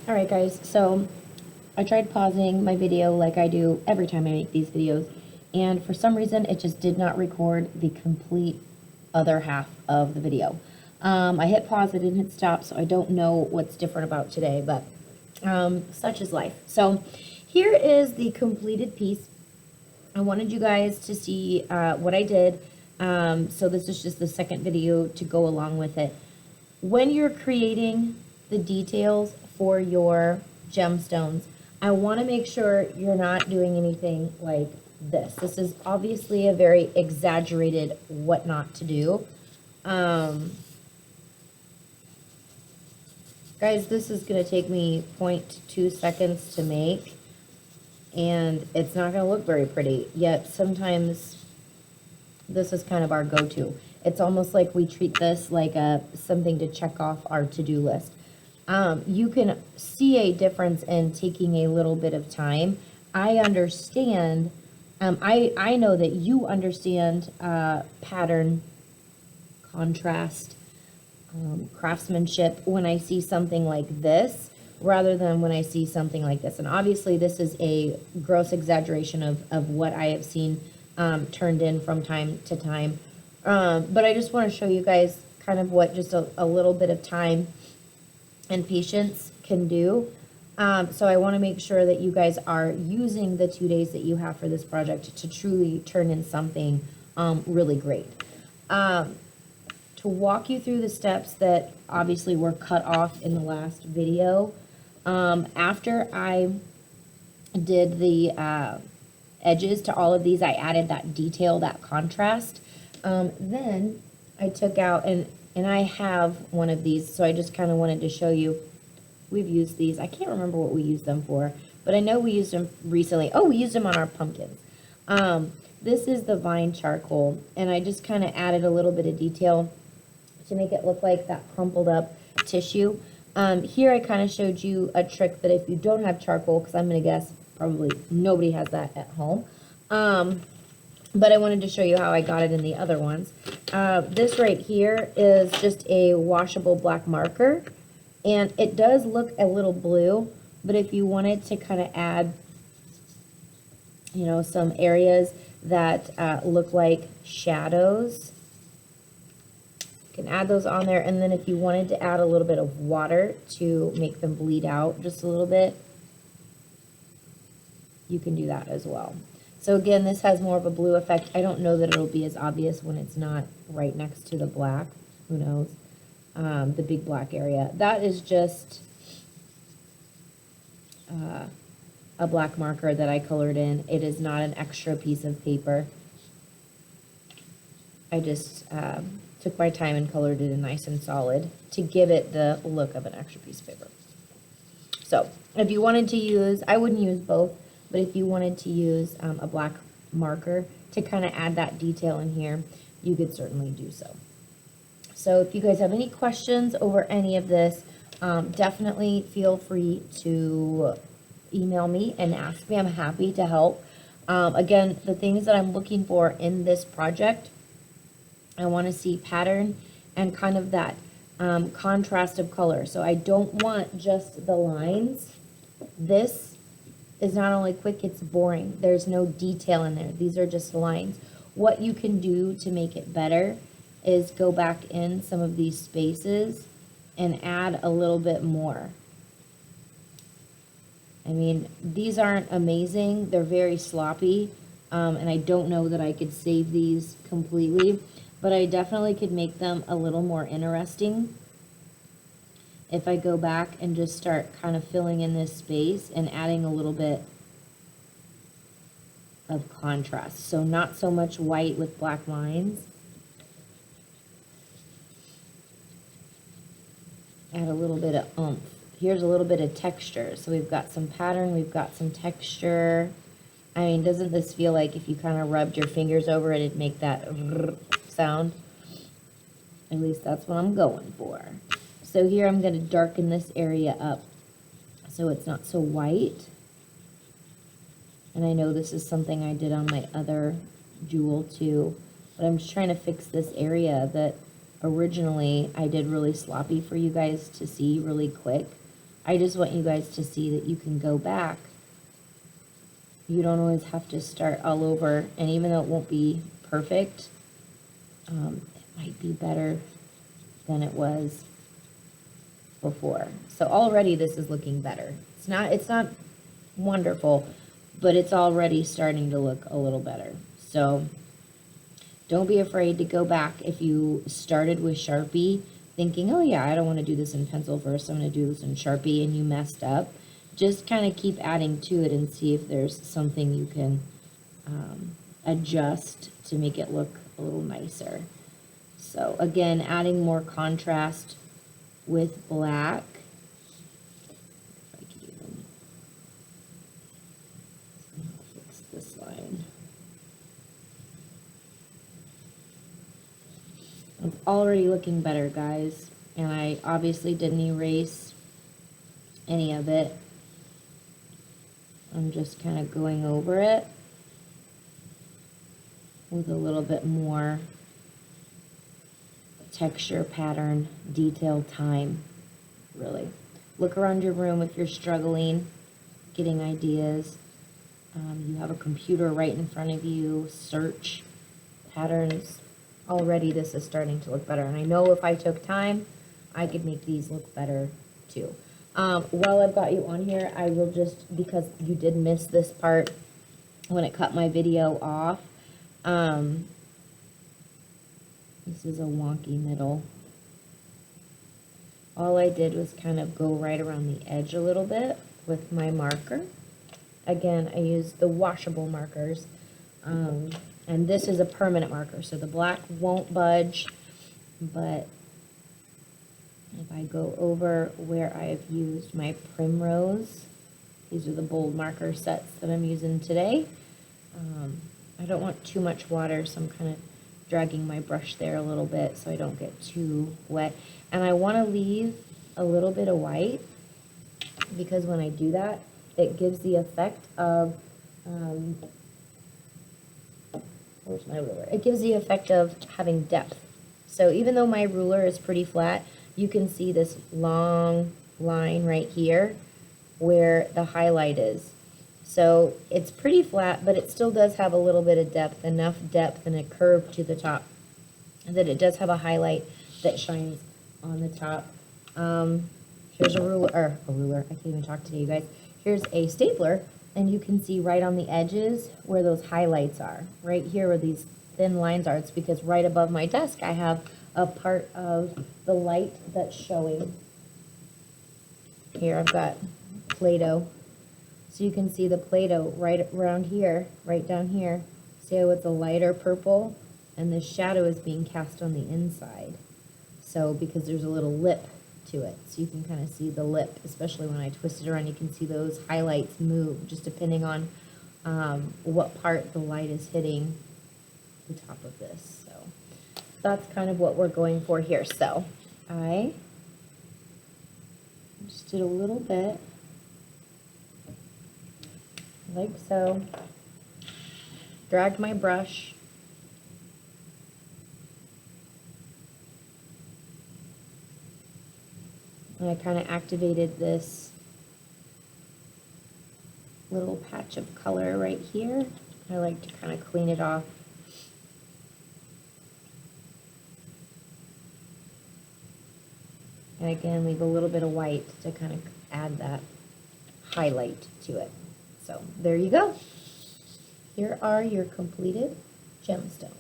Alright guys, so I tried pausing my video like I do every time I make these videos, and for some reason it just did not record the complete other half of the video. I hit pause, I didn't hit stop, so I don't know what's different about today, but such is life. So here is the completed piece. I wanted you guys to see what I did, so this is just the second video to go along with it. When you're creating the details for your gemstones, I want to make sure you're not doing anything like this. This is obviously a very exaggerated what not to do. Guys, this is going to take me 0.2 seconds to make, and it's not going to look very pretty, yet sometimes this is kind of our go-to. It's almost like we treat this like something to check off our to-do list. You can see a difference in taking a little bit of time. I understand, I know that you understand pattern, contrast, craftsmanship when I see something like this rather than when I see something like this. And obviously this is a gross exaggeration of what I have seen turned in from time to time. But I just want to show you guys kind of what just a little bit of time and patience can do. So I want to make sure that you guys are using the 2 days that you have for this project to truly turn in something really great. To walk you through the steps that obviously were cut off in the last video, after I did the edges to all of these, I added that detail, that contrast. Then I took out, and I have one of these, so I just kind of wanted to show you. We've used these. I can't remember what we used them for, but I know we used them recently. Oh, we used them on our pumpkins. This is the vine charcoal, and I just kind of added a little bit of detail to make it look like that crumpled up tissue. Here I kind of showed you a trick that if you don't have charcoal, because I'm going to guess probably nobody has that at home, but I wanted to show you how I got it in the other ones. This right here is just a washable black marker, and it does look a little blue, but if you wanted to kind of add, you know, some areas that look like shadows, you can add those on there. And then if you wanted to add a little bit of water to make them bleed out just a little bit, you can do that as well. So again, this has more of a blue effect. I don't know that it'll be as obvious when it's not right next to the black. Who knows? The big black area. That is just a black marker that I colored in. It is not an extra piece of paper. I just took my time and colored it in nice and solid to give it the look of an extra piece of paper. So if you wanted to use, I wouldn't use both, but if you wanted to use a black marker to kind of add that detail in here, you could certainly do so. So if you guys have any questions over any of this, definitely feel free to email me and ask me. I'm happy to help. Again, the things that I'm looking for in this project, I want to see pattern and kind of that contrast of color. So I don't want just the lines. This is not only quick, it's boring. There's no detail in there. These are just lines. What you can do to make it better is go back in some of these spaces and add a little bit more. I mean, these aren't amazing. They're very sloppy, and I don't know that I could save these completely, but I definitely could make them a little more interesting if I go back and just start kind of filling in this space and adding a little bit of contrast. So not so much white with black lines. Add a little bit of oomph. Here's a little bit of texture. So we've got some pattern, we've got some texture. I mean, doesn't this feel like if you kind of rubbed your fingers over it, it'd make that sound? At least that's what I'm going for. So here I'm going to darken this area up so it's not so white. And I know this is something I did on my other jewel too, but I'm just trying to fix this area that originally I did really sloppy for you guys to see really quick. I just want you guys to see that you can go back. You don't always have to start all over, and even though it won't be perfect, it might be better than it was before. So already this is looking better. It's not wonderful, but it's already starting to look a little better. So don't be afraid to go back if you started with Sharpie thinking, oh yeah, I don't want to do this in pencil first, I'm going to do this in Sharpie, and you messed up. Just kind of keep adding to it and see if there's something you can adjust to make it look a little nicer. So again, adding more contrast with black. If I could even fix this line. It's already looking better, guys, and I obviously didn't erase any of it. I'm just kind of going over it with a little bit more texture, pattern, detail, time, really. Look around your room if you're struggling, getting ideas. You have a computer right in front of you, search patterns. Already this is starting to look better, and I know if I took time, I could make these look better too. While I've got you on here, I will just, because you did miss this part when it cut my video off, this is a wonky middle. All I did was kind of go right around the edge a little bit with my marker. Again, I used the washable markers, and this is a permanent marker, so the black won't budge, but if I go over where I've used my primrose, these are the bold marker sets that I'm using today. I don't want too much water, so I'm kind of dragging my brush there a little bit so I don't get too wet. And I want to leave a little bit of white, because when I do that, it gives the effect of, where's my ruler? It gives the effect of having depth. So even though my ruler is pretty flat, you can see this long line right here where the highlight is. So it's pretty flat, but it still does have a little bit of depth, enough depth and a curve to the top that it does have a highlight that shines on the top. Here's a ruler, I can't even talk today, you guys. Here's a stapler, and you can see right on the edges where those highlights are. Right here where these thin lines are, it's because right above my desk I have a part of the light that's showing. Here I've got Play-Doh. So you can see the Play-Doh right around here, right down here. See how it's a lighter purple, and the shadow is being cast on the inside. So because there's a little lip to it, so you can kind of see the lip, especially when I twist it around, you can see those highlights move, just depending on what part the light is hitting the top of this. So that's kind of what we're going for here. So I just did a little bit, like so, dragged my brush, and I kind of activated this little patch of color right here. I like to kind of clean it off. And again, leave a little bit of white to kind of add that highlight to it. So there you go. Here are your completed gemstones.